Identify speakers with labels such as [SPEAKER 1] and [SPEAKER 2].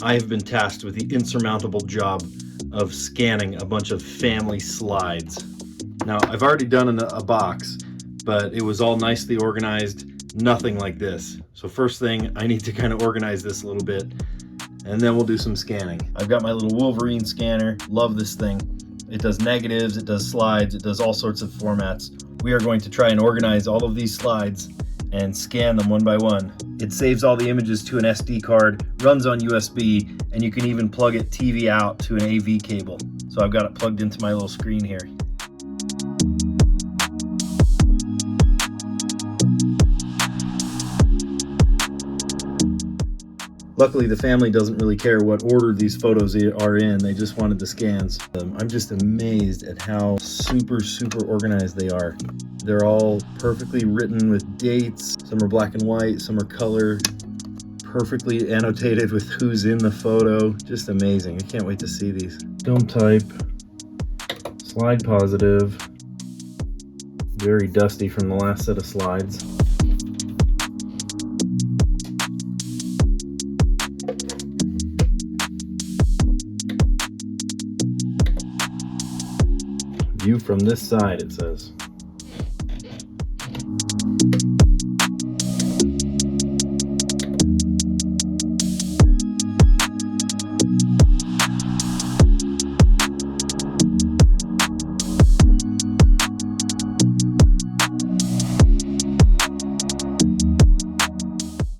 [SPEAKER 1] I have been tasked with the insurmountable job of scanning a bunch of family slides. Now, I've already done a box, but it was all nicely organized, nothing like this. So first thing, I need to kind of organize this a little bit, and then we'll do some scanning. I've got my little Wolverine scanner, love this thing. It does negatives, it does slides, it does all sorts of formats. We are going to try and organize all of these slides and scan them one by one. It saves all the images to an SD card, runs on USB, and you can even plug it TV out to an AV cable. So I've got it plugged into my little screen here. Luckily, the family doesn't really care what order these photos are in. They just wanted the scans. I'm just amazed at how super organized they are. They're all perfectly written with dates. Some are black and white, some are color. Perfectly annotated with who's in the photo. Just amazing. I can't wait to see these. Film type, slide positive. Very dusty from the last set of slides. View from this side, it says.